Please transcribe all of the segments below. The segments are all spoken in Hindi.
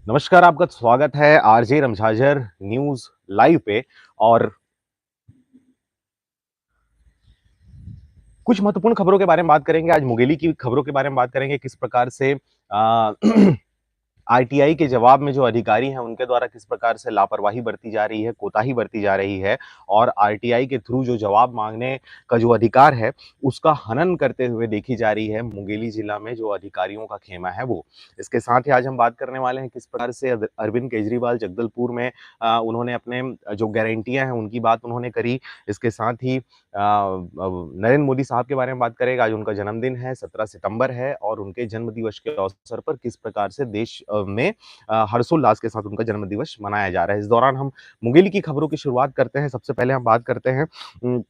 नमस्कार, आपका स्वागत है आरजे रमझाझर न्यूज़ लाइव पे। और कुछ महत्वपूर्ण खबरों के बारे में बात करेंगे। आज मुंगेली की खबरों के बारे में बात करेंगे, किस प्रकार से आरटीआई के जवाब में जो अधिकारी हैं, उनके द्वारा किस प्रकार से लापरवाही बरती जा रही है, कोताही बरती जा रही है और आरटीआई के थ्रू जो जवाब माँगने का जो अधिकार है, उसका हनन करते हुए देखी जा रही है मुंगेली जिला में जो अधिकारियों का खेमा है वो। इसके साथ ही आज हम बात करने वाले हैं किस प्रकार से अरविंद केजरीवाल जगदलपुर में उन्होंने अपने जो गारंटियाँ हैं, उनकी बात उन्होंने करी। इसके साथ ही नरेंद्र मोदी साहब के बारे में बात करेंगे। आज उनका जन्मदिन है, 17 सितंबर है और उनके जन्म दिवस के अवसर पर किस प्रकार से देश में हर्षोल्लास के साथ उनका जन्म दिवस मनाया जा रहा है। इस दौरान हम मुंगेली की खबरों की शुरुआत करते हैं। सबसे पहले हम बात करते हैं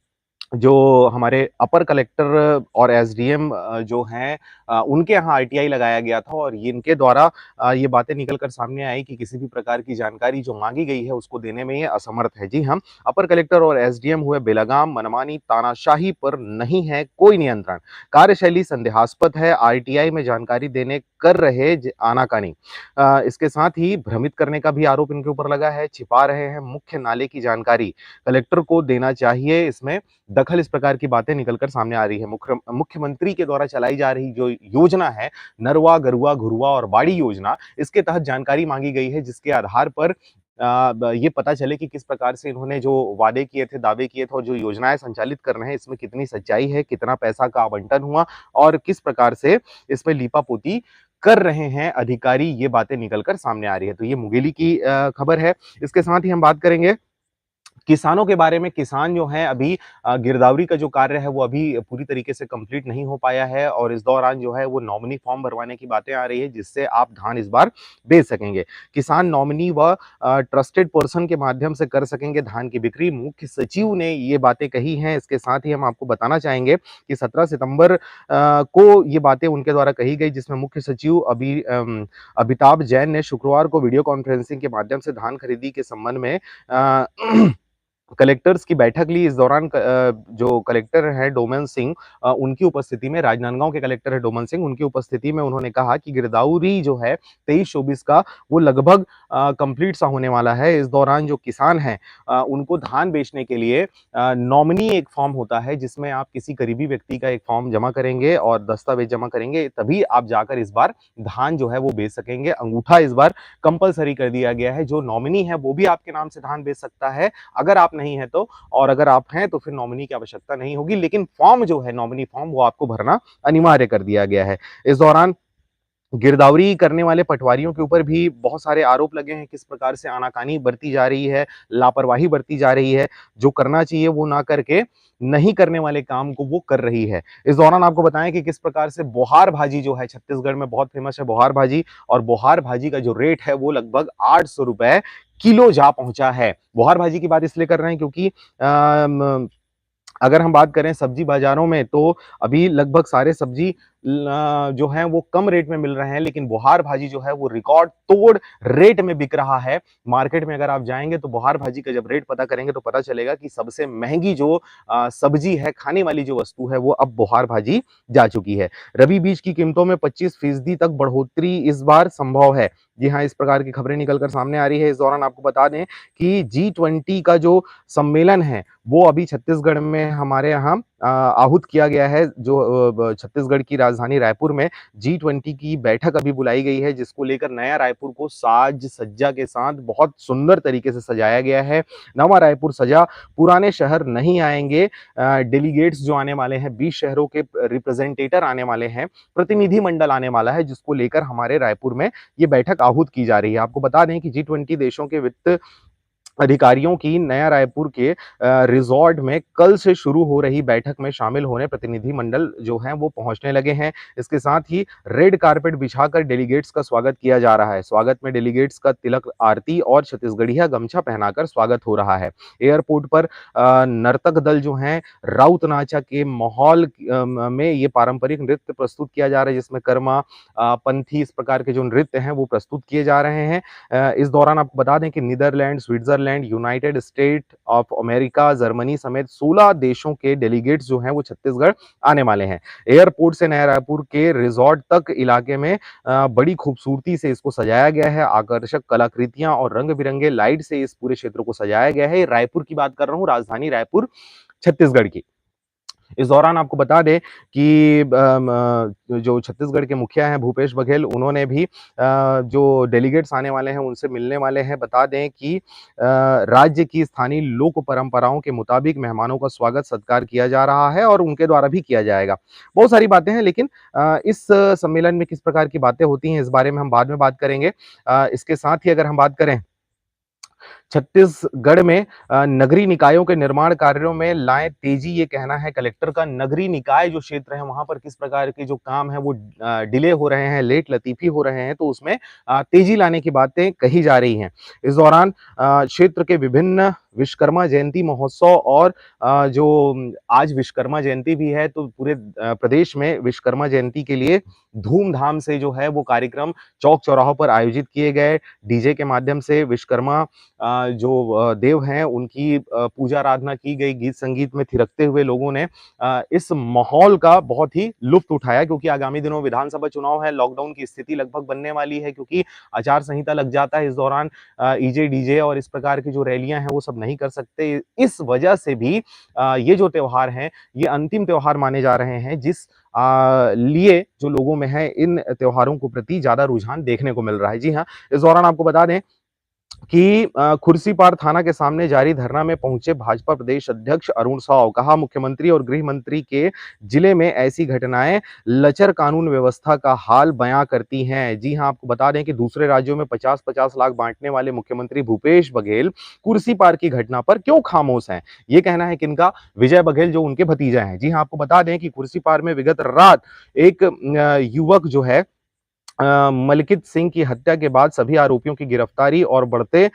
जो हमारे अपर कलेक्टर और एसडीएम जो हैं उनके यहाँ आरटीआई लगाया गया था और ये इनके द्वारा ये बातें निकल कर सामने आई कि किसी भी प्रकार की जानकारी जो मांगी गई है उसको देने में ये असमर्थ है। जी हाँ, अपर कलेक्टर और एसडीएम हुए बेलगाम, मनमानी, तानाशाही पर नहीं है कोई नियंत्रण। कार्यशैली संदेहास्पद है, आरटीआई में जानकारी देने कर रहे आनाकानी। इसके साथ ही भ्रमित करने का भी आरोप इनके ऊपर लगा है, छिपा रहे हैं मुख्य नाले की जानकारी, कलेक्टर को देना चाहिए इसमें दखल। इस प्रकार की बातें निकलकर सामने आ रही है। मुख्यमंत्री के द्वारा चलाई जा रही जो योजना है, नरवा, गरुआ, घुरुआ और बाड़ी योजना, इसके तहत जानकारी मांगी गई है जिसके आधार पर ये पता चले कि किस प्रकार से इन्होंने जो वादे किए थे, दावे किए थे और जो योजनाएं संचालित कर रहे हैं, इसमें कितनी सच्चाई है, कितना पैसा का आवंटन हुआ और किस प्रकार से इसमें लीपापोती कर रहे हैं अधिकारी, ये बातें निकलकर सामने आ रही है। तो ये मुंगेली की खबर है। इसके साथ ही हम बात करेंगे किसानों के बारे में। किसान जो हैं अभी गिरदावरी का जो कार्य है वो अभी पूरी तरीके से कंप्लीट नहीं हो पाया है और इस दौरान जो है वो नॉमिनी फॉर्म भरवाने की बातें आ रही है जिससे आप धान इस बार बेच सकेंगे। किसान नॉमिनी व ट्रस्टेड पर्सन के माध्यम से कर सकेंगे धान की बिक्री। मुख्य सचिव ने ये बातें कही हैं। इसके साथ ही हम आपको बताना चाहेंगे कि 17 सितंबर को ये बातें उनके द्वारा कही गई जिसमें मुख्य सचिव अमिताभ जैन ने शुक्रवार को वीडियो कॉन्फ्रेंसिंग के माध्यम से धान खरीदी के संबंध में कलेक्टर्स की बैठक ली। इस दौरान जो कलेक्टर हैं डोमन सिंह, उनकी उपस्थिति में, राजनांदगांव के कलेक्टर है डोमन सिंह, उनकी उपस्थिति में उन्होंने कहा कि गिरदावरी जो है 23-24 का वो लगभग कंप्लीट सा होने वाला है। इस दौरान जो किसान हैं उनको धान बेचने के लिए नॉमिनी एक फॉर्म होता है जिसमें आप किसी करीबी व्यक्ति का एक फॉर्म जमा करेंगे और दस्तावेज जमा करेंगे, तभी आप जाकर इस बार धान जो है वो बेच सकेंगे। अंगूठा इस बार कंपलसरी कर दिया गया है। जो नॉमिनी है वो भी आपके नाम से धान बेच सकता है अगर आप नहीं है तो, और अगर आप हैं तो फिर नॉमिनी की आवश्यकता नहीं होगी, लेकिन फॉर्म जो है नॉमिनी फॉर्म वो आपको भरना अनिवार्य कर दिया गया है। इस दौरान गिरदावरी करने वाले पटवारियों के ऊपर भी बहुत सारे आरोप लगे हैं, किस प्रकार से आनाकानी बरती जा रही है, लापरवाही बरती जा रही है, जो करना चाहिए वो ना करके नहीं करने वाले काम को वो कर रही है। इस दौरान आपको बताएं कि किस प्रकार से बोहार भाजी जो है छत्तीसगढ़ में बहुत फेमस है बोहार भाजी, और बोहार भाजी का जो रेट है वो लगभग 800 रुपए किलो जा पहुंचा है। बोहार भाजी की बात इसलिए कर रहे हैं क्योंकि अगर हम बात करें सब्जी बाजारों में तो अभी लगभग सारे सब्जी जो हैं वो कम रेट में मिल रहे हैं, लेकिन बोहार भाजी जो है वो रिकॉर्ड तोड़ रेट में बिक रहा है। मार्केट में अगर आप जाएंगे तो बोहार भाजी का जब रेट पता करेंगे तो पता चलेगा कि सबसे महंगी जो सब्जी है, खाने वाली जो वस्तु है, वो अब बोहार भाजी जा चुकी है। रबी बीज की कीमतों में 25% तक बढ़ोतरी इस बार संभव है। जी हाँ, इस प्रकार की खबरें निकलकर सामने आ रही है। इस दौरान आपको बता दें कि G20 का जो सम्मेलन है वो अभी छत्तीसगढ़ में हमारे यहाँ आहूत किया गया है। जो छत्तीसगढ़ की राजधानी रायपुर में G20 की बैठक अभी बुलाई गई है, जिसको लेकर नया रायपुर को साज सज्जा के साथ बहुत सुंदर तरीके से सजाया गया है। नवा रायपुर सजा, पुराने शहर नहीं आएंगे। डेलीगेट्स जो आने वाले हैं, 20 शहरों के रिप्रेजेंटेटर आने वाले हैं, प्रतिनिधि मंडल आने वाला है, जिसको लेकर हमारे रायपुर में ये बैठक आहूत की जा रही है। आपको बता दें कि G20 देशों के वित्त अधिकारियों की नया रायपुर के रिजॉर्ट में कल से शुरू हो रही बैठक में शामिल होने प्रतिनिधिमंडल जो हैं वो पहुंचने लगे हैं। इसके साथ ही रेड कारपेट बिछाकर डेलीगेट्स का स्वागत किया जा रहा है। स्वागत में डेलीगेट्स का तिलक आरती और छत्तीसगढ़िया गमछा पहनाकर स्वागत हो रहा है। एयरपोर्ट पर नर्तक दल जो हैं राउत नाचा के माहौल में ये पारंपरिक नृत्य प्रस्तुत किया जा रहा है, जिसमें कर्मा, पंथी, इस प्रकार के जो नृत्य हैं वो प्रस्तुत किए जा रहे हैं। इस दौरान आपको बता दें कि Netherland, Switzerland, Netherland, United State of America, Germany समेत 16 देशों के डेलीगेट्स जो हैं वो छत्तीसगढ़ आने वाले हैं। एयरपोर्ट से नया रायपुर के रिजॉर्ट तक इलाके में बड़ी खूबसूरती से इसको सजाया गया है। आकर्षक कलाकृतियां और रंग-बिरंगे लाइट से इस पूरे क्षेत्र को सजाया गया है। रायपुर की बात कर रहा हूँ, राजधानी रायपुर, छत्तीसगढ़ की। इस दौरान आपको बता दें कि जो छत्तीसगढ़ के मुखिया हैं भूपेश बघेल, उन्होंने भी जो डेलीगेट्स आने वाले हैं उनसे मिलने वाले हैं। बता दें कि राज्य की स्थानीय लोक परंपराओं के मुताबिक मेहमानों का स्वागत सत्कार किया जा रहा है और उनके द्वारा भी किया जाएगा। बहुत सारी बातें हैं, लेकिन इस सम्मेलन में किस प्रकार की बातें होती हैं इस बारे में हम बाद में बात करेंगे। इसके साथ ही अगर हम बात करें छत्तीसगढ़ में नगरीय निकायों के निर्माण कार्यों में लाएं तेजी, ये कहना है कलेक्टर का। नगरीय निकाय जो क्षेत्र है वहां पर किस प्रकार के जो काम है वो डिले हो रहे हैं, लेट लतीफी हो रहे हैं, तो उसमें तेजी लाने की बातें कही जा रही हैं। इस दौरान क्षेत्र के विभिन्न विश्वकर्मा जयंती महोत्सव और जो आज विश्वकर्मा जयंती भी है, तो पूरे प्रदेश में विश्वकर्मा जयंती के लिए धूमधाम से जो है वो कार्यक्रम चौक चौराहों पर आयोजित किए गए। डीजे के माध्यम से विश्वकर्मा जो देव हैं उनकी पूजा आराधना की गई। गीत संगीत में थिरकते हुए लोगों ने इस माहौल का बहुत ही लुत्फ उठाया, क्योंकि आगामी दिनों में विधानसभा चुनाव है। लॉकडाउन की स्थिति लगभग बनने वाली है, क्योंकि आचार संहिता लग जाता है। इस दौरान ईजे डीजे और इस प्रकार की जो रैलियां हैं वो सब नहीं कर सकते। इस वजह से भी ये जो त्योहार हैं ये अंतिम त्योहार माने जा रहे हैं, जिस लिए जो लोगों में है इन त्योहारों को प्रति ज्यादा रुझान देखने को मिल रहा है। जी हाँ, इस दौरान आपको बता दें कि खुर्सीपार थाना के सामने जारी धरना में पहुंचे भाजपा प्रदेश अध्यक्ष अरुण साव। कहा, मुख्यमंत्री और गृह मंत्री के जिले में ऐसी घटनाएं लचर कानून व्यवस्था का हाल बयां करती हैं। जी हां, आपको बता दें कि दूसरे राज्यों में 50-50 लाख बांटने वाले मुख्यमंत्री भूपेश बघेल कुर्सीपार की घटना पर क्यों खामोश हैं। ये कहना है किनका? विजय बघेल, जो उनके भतीजा हैं। जी हां, आपको बता दें कि कुर्सीपार में विगत रात एक युवक जो है मलकित सिंह की हत्या के बाद सभी आरोपियों की गिरफ्तारी और बढ़ते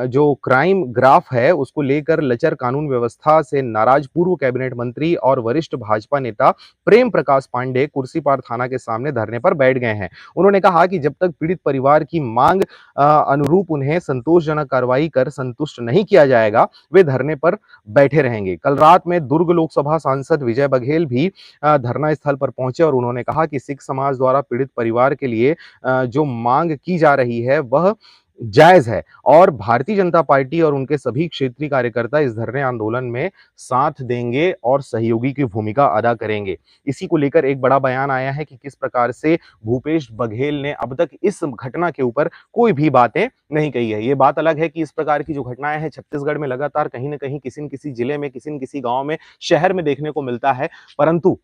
जो क्राइम ग्राफ है उसको लेकर लचर कानून व्यवस्था से नाराज पूर्व कैबिनेट मंत्री और वरिष्ठ भाजपा नेता प्रेम प्रकाश पांडे कुर्सीपार थाना के सामने धरने पर बैठ गए हैं। उन्होंने कहा कि जब तक पीड़ित परिवार की मांग अनुरूप उन्हें संतोषजनक कार्रवाई कर संतुष्ट नहीं किया जाएगा, वे धरने पर बैठे रहेंगे। कल रात में दुर्ग लोकसभा सांसद विजय बघेल भी धरना स्थल पर पहुंचे और उन्होंने कहा कि सिख समाज द्वारा पीड़ित परिवार के लिए जो मांग की जा रही है वह जायज है और भारतीय जनता पार्टी और उनके सभी क्षेत्रीय कार्यकर्ता इस धरने आंदोलन में साथ देंगे और सहयोगी की भूमिका अदा करेंगे। इसी को लेकर एक बड़ा बयान आया है कि किस प्रकार से भूपेश बघेल ने अब तक इस घटना के ऊपर कोई भी बातें नहीं कही है। ये बात अलग है कि इस प्रकार की जो घटनाएं हैं छत्तीसगढ़ में लगातार कहीं न कहीं किसी न किसी जिले में, किसी न किसी गांव में, शहर में देखने को मिलता है, परंतु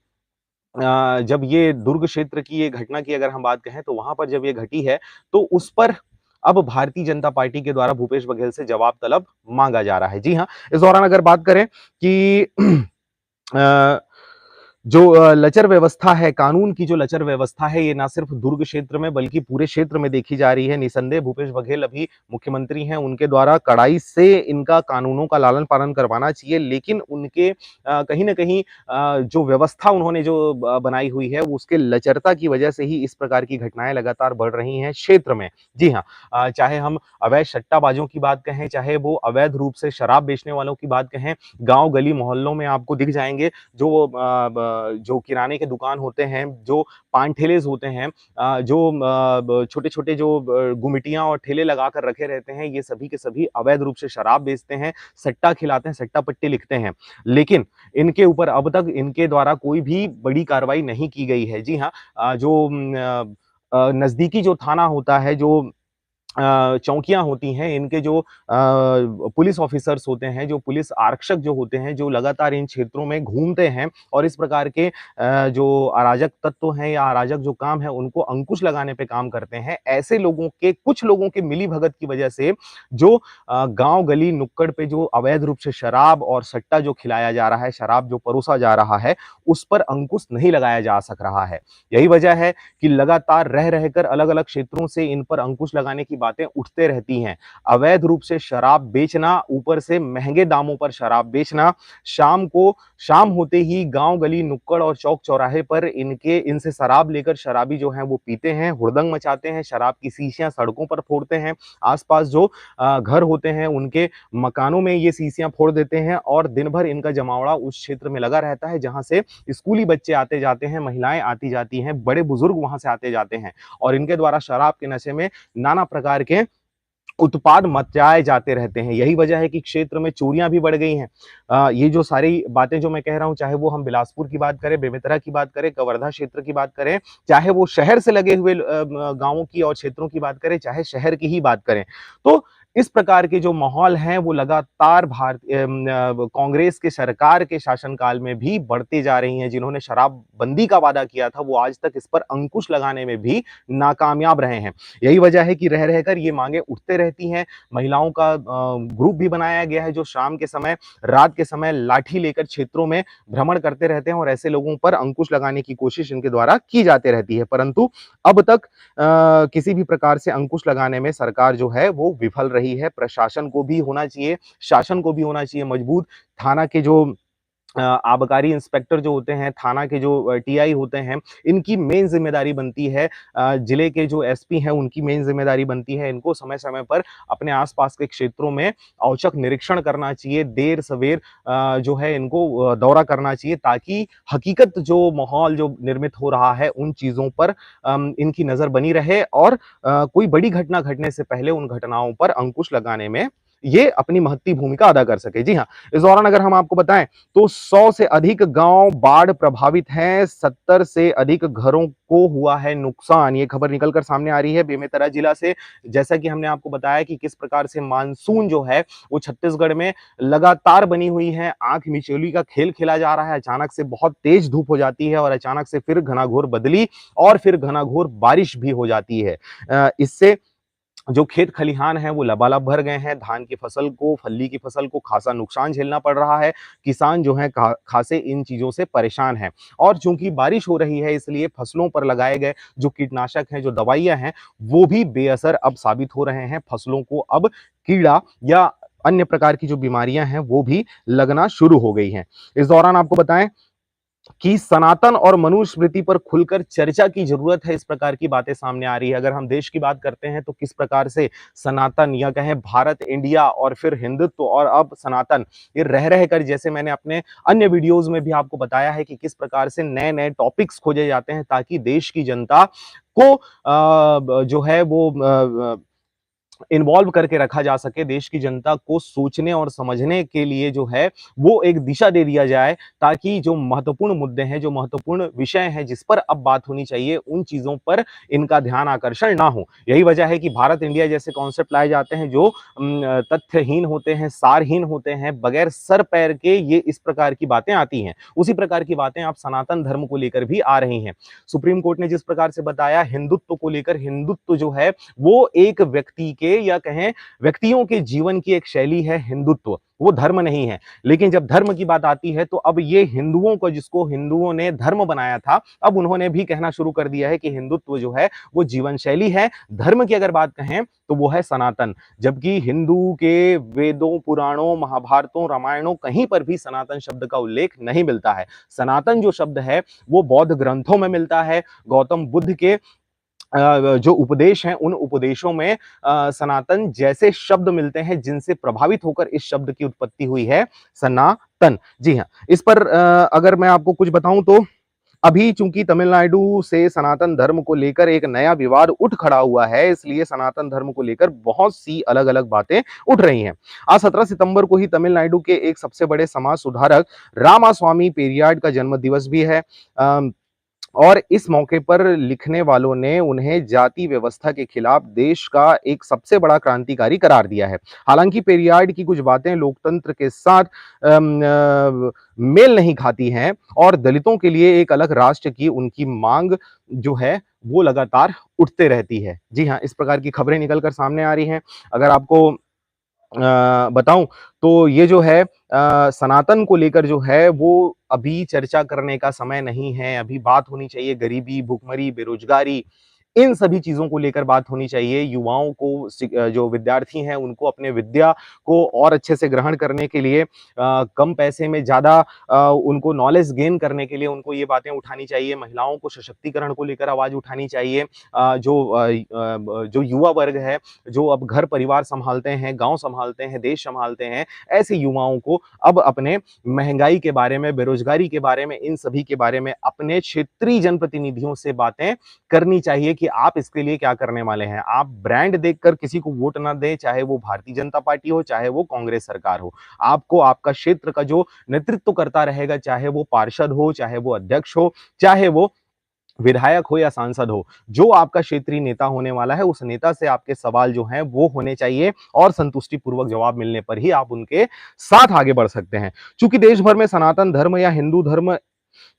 जब ये दुर्ग क्षेत्र की ये घटना की अगर हम बात कहें तो वहां पर जब ये घटी है तो उस पर अब भारतीय जनता पार्टी के द्वारा भूपेश बघेल से जवाब तलब मांगा जा रहा है। जी हाँ, इस दौरान अगर बात करें कि अ, जो लचर व्यवस्था है, कानून की जो लचर व्यवस्था है, ये ना सिर्फ दुर्ग क्षेत्र में बल्कि पूरे क्षेत्र में देखी जा रही है। निसंदेह भूपेश बघेल अभी मुख्यमंत्री हैं, उनके द्वारा कड़ाई से इनका कानूनों का लालन पालन करवाना चाहिए, लेकिन उनके कहीं न कहीं जो व्यवस्था उन्होंने जो बनाई हुई है, वो उसके लचरता की वजह से ही इस प्रकार की घटनाएं लगातार बढ़ रही हैं क्षेत्र में। जी हाँ, चाहे हम अवैध सट्टाबाजों की बात कहें, चाहे वो अवैध रूप से शराब बेचने वालों की बात कहें, गाँव गली मोहल्लों में आपको दिख जाएंगे जो किराने के दुकान होते हैं, जो पान ठेलेज़ होते हैं, जो छोटे-छोटे जो गुमिटियाँ और ठेले लगाकर रखे रहते हैं, ये सभी के सभी अवैध रूप से शराब बेचते हैं, सट्टा खिलाते हैं, सट्टा पट्टी लिखते हैं। लेकिन इनके ऊपर अब तक इनके द्वारा कोई भी बड़ी कार्रवाई नहीं की गई है। जी हाँ, जो नज़दीकी जो थाना होता है, जो चौकियाँ होती हैं, इनके जो पुलिस ऑफिसर्स होते हैं, जो पुलिस आरक्षक जो होते हैं, जो लगातार इन क्षेत्रों में घूमते हैं और इस प्रकार के जो अराजक तत्व हैं या अराजक जो काम है, उनको अंकुश लगाने पे काम करते हैं। ऐसे लोगों के कुछ लोगों के मिलीभगत की वजह से जो गाँव गली नुक्कड़ पे जो अवैध रूप से शराब और सट्टा जो खिलाया जा रहा है, शराब जो परोसा जा रहा है, उस पर अंकुश नहीं लगाया जा सक रहा है। यही वजह है कि लगातार रह रहकर अलग-अलग क्षेत्रों से इन पर अंकुश लगाने की बातें उठते रहती हैं। अवैध रूप से शराब बेचना, ऊपर से महँगे दामों पर शराब बेचना, शाम को शाम होते ही गाँव, गली, नुक्कड़ और चौक-चौराहे पर इनसे शराब लेकर शराबी जो हैं वो पीते हैं, हुड़दंग मचाते हैं, शराब की शीशियाँ सड़कों पर फोड़ते हैं। आस-पास जो घर होते हैं उनके मकानों में ये शीशियाँ फोड़ देते हैं और दिन भर इनका जमावड़ा उस क्षेत्र में लगा रहता है जहाँ से स्कूली बच्चे आते-जाते हैं, महिलाएँ आती-जाती हैं, बड़े-बुजुर्ग वहाँ से आते-जाते हैं और इनके द्वारा शराब के नशे में नाना प्रकार के उत्पाद मचाए जाते रहते हैं। यही वजह है कि क्षेत्र में चोरियाँ भी बढ़ गई हैं। ये जो सारी बातें जो मैं कह रहा हूँ, चाहे वो हम बिलासपुर की बात करें, बेमेतरा की बात करें, कवर्धा क्षेत्र की बात करें, चाहे वो शहर से लगे हुए गाँवों की और क्षेत्रों की बात करें, चाहे शहर की ही बात करें। तो इस प्रकार के जो माहौल हैं, वो लगातार कांग्रेस के सरकार के शासनकाल में भी बढ़ते जा रही हैं। जिन्होंने शराबबंदी का वादा किया था, वो आज तक इस पर अंकुश लगाने में भी नाकामयाब रहे हैं। यही वजह है कि रह रहकर ये मांगे उठते रहती हैं। महिलाओं का ग्रुप भी बनाया गया है जो शाम के समय, रात के समय लाठी लेकर क्षेत्रों में भ्रमण करते रहते हैं और ऐसे लोगों पर अंकुश लगाने की कोशिश इनके द्वारा की जाती रहती है। परंतु अब तक किसी भी प्रकार से अंकुश लगाने में सरकार जो है वो विफल रही है। प्रशासन को भी होना चाहिए, शासन को भी होना चाहिए मजबूत। थाना के जो आबकारी इंस्पेक्टर जो होते हैं, थाना के जो टीआई होते हैं, इनकी मेन ज़िम्मेदारी बनती है, जिले के जो एसपी हैं, उनकी मेन ज़िम्मेदारी बनती है, इनको समय-समय पर अपने आस-पास के क्षेत्रों में औचक निरीक्षण करना चाहिए, देर-सवेर जो है इनको दौरा करना चाहिए ताकि हकीकत जो माहौल जो निर्मित हो रहा है, उन चीज़ों पर इनकी नज़र बनी रहे और कोई बड़ी घटना घटने से पहले उन घटनाओं पर अंकुश लगाने में ये अपनी महत्ती भूमिका अदा कर सके। जी हाँ, इस दौरान अगर हम आपको बताएँ तो 100 से अधिक गांव बाढ़ प्रभावित हैं, 70 से अधिक घरों को हुआ है नुकसान। ये खबर निकल कर सामने आ रही है बेमेतरा जिला से। जैसा कि हमने आपको बताया कि किस प्रकार से मानसून जो है वो छत्तीसगढ़ में लगातार बनी हुई है। आंख मिचौली का खेल खेला जा रहा है। अचानक से बहुत तेज धूप हो जाती है और अचानक से फिर घनाघोर बदली और फिर घनाघोर बारिश भी हो जाती है। इससे जो खेत खलिहान हैं वो लबालब भर गए हैं। धान की फसल को, फल्ली की फसल को खासा नुकसान झेलना पड़ रहा है। किसान जो हैं खासे इन चीज़ों से परेशान हैं और चूँकि बारिश हो रही है इसलिए फसलों पर लगाए गए जो कीटनाशक हैं, जो दवाइयाँ हैं, वो भी बेअसर अब साबित हो रहे हैं। फसलों को अब कीड़ा या अन्य प्रकार की जो बीमारियाँ हैं वो भी लगना शुरू हो गई हैं। इस दौरान आपको बताएँ कि सनातन और मनुस्मृति पर खुलकर चर्चा की जरूरत है। इस प्रकार की बातें सामने आ रही है। अगर हम देश की बात करते हैं तो किस प्रकार से सनातन या कहें भारत, इंडिया और फिर हिंदुत्व और अब सनातन, ये रह रहकर, जैसे मैंने अपने अन्य वीडियोस में भी आपको बताया है कि किस प्रकार से नए नए टॉपिक्स खोजे जाते हैं ताकि देश की जनता को जो है वो इन्वॉल्व करके रखा जा सके, देश की जनता को सोचने और समझने के लिए जो है वो एक दिशा दे दिया जाए ताकि जो महत्वपूर्ण मुद्दे हैं, जो महत्वपूर्ण विषय हैं जिस पर अब बात होनी चाहिए, उन चीज़ों पर इनका ध्यान आकर्षण ना हो। यही वजह है कि भारत इंडिया जैसे कॉन्सेप्ट लाए जाते हैं जो तथ्यहीन होते हैं, सारहीन होते हैं, बगैर सर पैर के ये इस प्रकार की बातें आती हैं। उसी प्रकार की बातें अब सनातन धर्म को लेकर भी आ रही हैं। सुप्रीम कोर्ट ने जिस प्रकार से बताया हिंदुत्व को लेकर, हिंदुत्व जो है वो एक व्यक्ति के या कहें व्यक्तियों के जीवन की एक शैली है हिंदुत्व, वो धर्म नहीं है। लेकिन जब धर्म की बात आती है तो अब ये हिंदुओं को, जिसको हिंदुओं ने धर्म बनाया था, अब उन्होंने भी कहना शुरू कर दिया है कि हिंदुत्व जो है वो जीवन शैली है। धर्म की अगर बात कहें तो वो है सनातन। जबकि हिंदू के वेदों, पुराणों, महाभारतों, रामायणों कहीं पर भी सनातन शब्द का उल्लेख नहीं मिलता है। सनातन जो शब्द है वो बौद्ध ग्रंथों में मिलता है। गौतम बुद्ध के जो उपदेश हैं, उन उपदेशों में सनातन जैसे शब्द मिलते हैं जिनसे प्रभावित होकर इस शब्द की उत्पत्ति हुई है सनातन। जी हाँ, इस पर अगर मैं आपको कुछ बताऊं तो अभी चूंकि तमिलनाडु से सनातन धर्म को लेकर एक नया विवाद उठ खड़ा हुआ है, इसलिए सनातन धर्म को लेकर बहुत सी अलग-अलग बातें उठ रही हैं। आज 17 सितंबर को ही तमिलनाडु के एक सबसे बड़े समाज सुधारक रामास्वामी पेरियाड का जन्म दिवस भी है। और इस मौके पर लिखने वालों ने उन्हें जाति व्यवस्था के खिलाफ देश का एक सबसे बड़ा क्रांतिकारी करार दिया है। हालांकि पेरियाड की कुछ बातें लोकतंत्र के साथ मेल नहीं खाती हैं और दलितों के लिए एक अलग राष्ट्र की उनकी मांग जो है वो लगातार उठते रहती है। जी हाँ, इस प्रकार की खबरें निकल कर सामने आ रही हैं। अगर आपको बताऊं तो ये जो है सनातन को लेकर जो है वो अभी चर्चा करने का समय नहीं है। अभी बात होनी चाहिए गरीबी, भुखमरी, बेरोजगारी, इन सभी चीज़ों को लेकर बात होनी चाहिए। युवाओं को जो विद्यार्थी हैं उनको अपने विद्या को और अच्छे से ग्रहण करने के लिए कम पैसे में ज़्यादा उनको नॉलेज गेन करने के लिए उनको ये बातें उठानी चाहिए। महिलाओं को सशक्तिकरण को लेकर आवाज़ उठानी चाहिए। जो युवा वर्ग है, जो अब घर परिवार सँभालते हैं, गाँव सँभालते हैं, देश सँभालते हैं, ऐसे युवाओं को अब अपने महँगाई के बारे में, बेरोज़गारी के बारे में, इन सभी के बारे में अपने क्षेत्रीय जनप्रतिनिधियों से बातें करनी चाहिए कि आप इसके लिए क्या करने वाले हैं। आप ब्रांड देखकर किसी को वोट ना दें, चाहे वो भारतीय जनता पार्टी हो, चाहे वो कांग्रेस सरकार हो। आपको आपका क्षेत्र का जो नेतृत्व करता रहेगा, चाहे वो पार्षद हो, चाहे वो अध्यक्ष हो, चाहे वो विधायक हो या सांसद हो, जो आपका क्षेत्रीय नेता होने वाला है, उस नेता से आपके सवाल जो हैं वो होने चाहिए और संतुष्टिपूर्वक जवाब मिलने पर ही आप उनके साथ आगे बढ़ सकते हैं। चूंकि देश भर में सनातन धर्म या हिंदू धर्म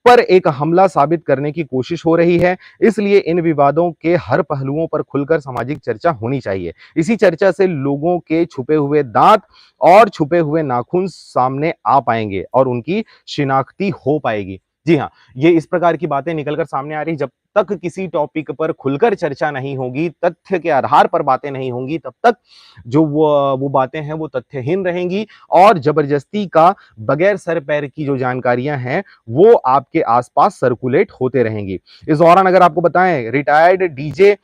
पर एक हमला साबित करने की कोशिश हो रही है, इसलिए इन विवादों के हर पहलुओं पर खुलकर सामाजिक चर्चा होनी चाहिए। इसी चर्चा से लोगों के छुपे हुए दांत और छुपे हुए नाखून सामने आ पाएंगे और उनकी शिनाख्ती हो पाएगी। जी हाँ, ये इस प्रकार की बातें निकलकर सामने आ रही। जब तक किसी टॉपिक पर खुलकर चर्चा नहीं होगी, तथ्य के आधार पर बातें नहीं होंगी, तब तक जो वो बातें हैं वो तथ्यहीन रहेंगी और जबरदस्ती का बगैर सर पैर की जो जानकारियां हैं वो आपके आसपास सर्कुलेट होते रहेंगी। इस दौरान अगर आपको बताएं, रिटायर्ड डीजे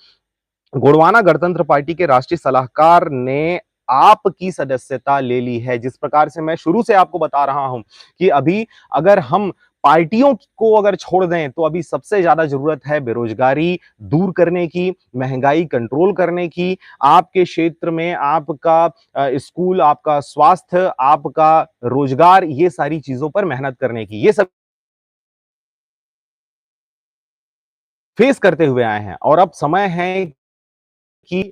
गोंडवाना गणतंत्र पार्टी के राष्ट्रीय सलाहकार ने आपकी सदस्यता ले ली है। जिस प्रकार से मैं शुरू से आपको बता रहा हूं कि अभी अगर हम पार्टियों को अगर छोड़ दें तो अभी सबसे ज्यादा जरूरत है बेरोजगारी दूर करने की, महंगाई कंट्रोल करने की, आपके क्षेत्र में आपका स्कूल, आपका स्वास्थ्य, आपका रोजगार, ये सारी चीजों पर मेहनत करने की। ये सब फेस करते हुए आए हैं और अब समय है कि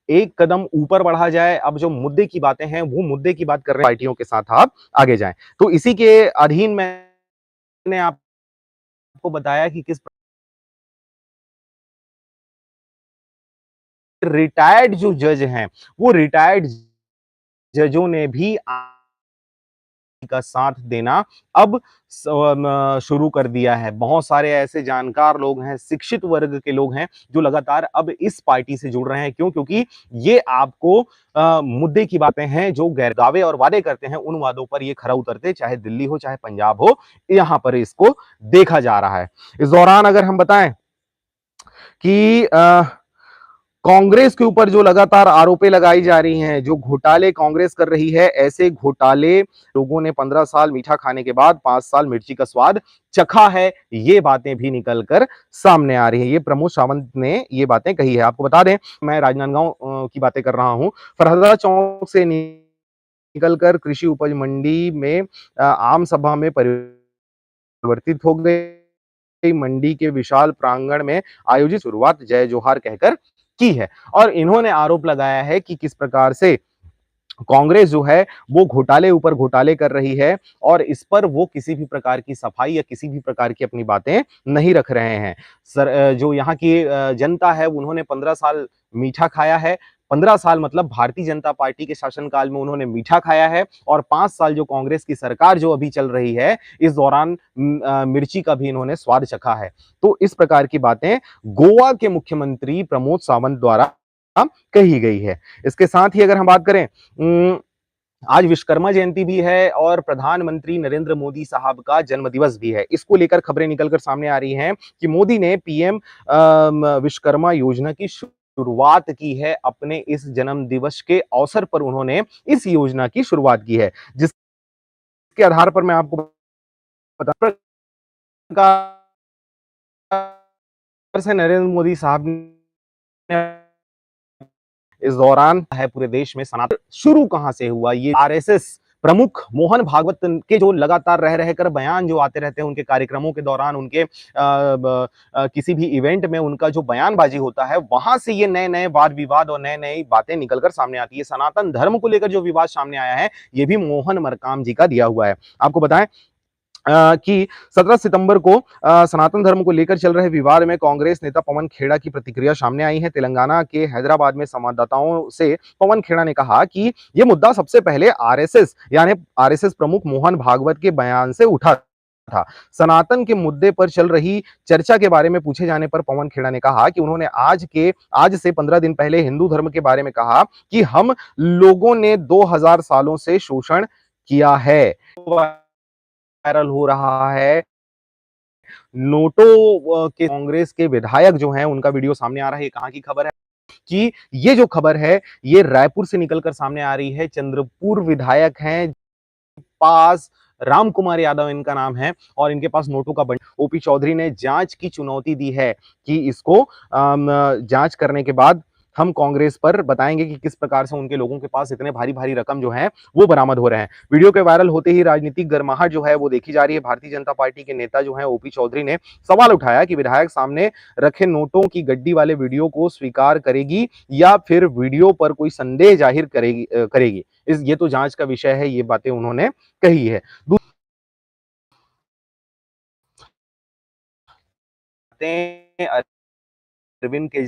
एक कदम ऊपर बढ़ा जाए। अब जो मुद्दे की बातें हैं, वो मुद्दे की बात कर रहे हैं, पार्टियों के साथ आप आगे जाएं। तो इसी के अधीन मैंने आपको बताया कि किस रिटायर्ड जो जज हैं, वो रिटायर्ड जजों ने भी का साथ देना अब शुरू कर दिया है। बहुत सारे ऐसे जानकार लोग हैं, शिक्षित वर्ग के लोग हैं, जो लगातार अब इस पार्टी से जुड़ रहे हैं। क्यों? क्योंकि ये आपको मुद्दे की बातें हैं, जो गैर दावे और वादे करते हैं, उन वादों पर ये खरा उतरते, चाहे दिल्ली हो, चाहे पंजाब हो, यहां पर इसको देखा जा रहा है। इस दौरान अगर हम बताएं कि कांग्रेस के ऊपर जो लगातार आरोपें लगाई जा रही हैं, जो घोटाले कांग्रेस कर रही है, ऐसे घोटाले लोगों ने 15 साल मीठा खाने के बाद 5 साल मिर्ची का स्वाद चखा है, ये बातें भी निकलकर सामने आ रही हैं। ये प्रमोद सावंत ने ये बातें कही है। आपको बता दें, मैं राजनांदगांव की बातें कर रहा हूं। फरहदा चौक से निकलकर कृषि उपज मंडी में आम सभा में परिवर्तित हो गई। मंडी के विशाल प्रांगण में आयोजित शुरुआत जय जोहार कहकर की है और इन्होंने आरोप लगाया है कि किस प्रकार से कांग्रेस जो है वो घोटाले ऊपर घोटाले कर रही है और इस पर वो किसी भी प्रकार की सफाई या किसी भी प्रकार की अपनी बातें नहीं रख रहे हैं। जो यहाँ की जनता है, उन्होंने 15 साल मीठा खाया है। 15 साल मतलब भारतीय जनता पार्टी के शासनकाल में उन्होंने मीठा खाया है और 5 साल जो कांग्रेस की सरकार जो अभी चल रही है, इस दौरान मिर्ची का भी इन्होंने स्वाद चखा है। तो इस प्रकार की बातें गोवा के मुख्यमंत्री प्रमोद सावंत द्वारा कही गई है। इसके साथ ही अगर हम बात करें, आज विश्वकर्मा जयंती भी है और प्रधानमंत्री नरेंद्र मोदी साहब का जन्मदिवस भी है। इसको लेकर खबरें निकलकर सामने आ रही हैं कि मोदी ने पीएम विश्वकर्मा योजना की शुरुआत की है। अपने इस जन्म दिवस के अवसर पर उन्होंने इस योजना की शुरुआत की है, जिसके आधार पर मैं आपको बता से नरेंद्र मोदी साहब ने इस दौरान है पूरे देश में सनातन शुरू कहां से हुआ। ये आरएसएस प्रमुख मोहन भागवत के जो लगातार रह रहकर बयान जो आते रहते हैं उनके कार्यक्रमों के दौरान, उनके किसी भी इवेंट में उनका जो बयानबाजी होता है, वहां से ये नए नए वाद विवाद और नए नई बातें निकलकर सामने आती है। सनातन धर्म को लेकर जो विवाद सामने आया है, ये भी मोहन मरकाम जी का दिया हुआ है। आपको बताएं कि 17 सितंबर को सनातन धर्म को लेकर चल रहे विवाद में कांग्रेस नेता पवन खेड़ा की प्रतिक्रिया सामने आई है। तेलंगाना के हैदराबाद में संवाददाताओं से पवन खेड़ा ने कहा कि यह मुद्दा सबसे पहले आरएसएस यानी आरएसएस प्रमुख मोहन भागवत के बयान से उठा था। सनातन के मुद्दे पर चल रही चर्चा के बारे में पूछे जाने पर पवन खेड़ा ने कहा कि उन्होंने आज से 15 दिन पहले हिंदू धर्म के बारे में कहा कि हम लोगों ने 2000 सालों से शोषण किया है। वायरल हो रहा है। नोटों के कांग्रेस के विधायक जो हैं उनका वीडियो सामने आ रहा है। ये कहां की खबर है कि ये जो खबर है ये रायपुर से निकलकर सामने आ रही है। चंद्रपुर विधायक हैं पास राम कुमार यादव इनका नाम है और इनके पास नोटों का बंडल। ओपी चौधरी ने जांच की चुनौती दी है कि इसको जांच करने के बाद हम कांग्रेस पर बताएंगे कि किस प्रकार से उनके लोगों के पास इतने भारी भारी रकम जो है वो बरामद हो रहे हैं। वीडियो के वायरल होते ही राजनीतिक गर्माहट जो है वो देखी जा रही है। भारतीय जनता पार्टी के नेता जो है ओपी चौधरी ने सवाल उठाया कि विधायक सामने रखे नोटों की गड्डी वाले वीडियो को स्वीकार करेगी या फिर वीडियो पर कोई संदेह जाहिर करेगी। इस ये तो जांच का विषय है, ये बातें उन्होंने कही है। अरविंद केजरीवाल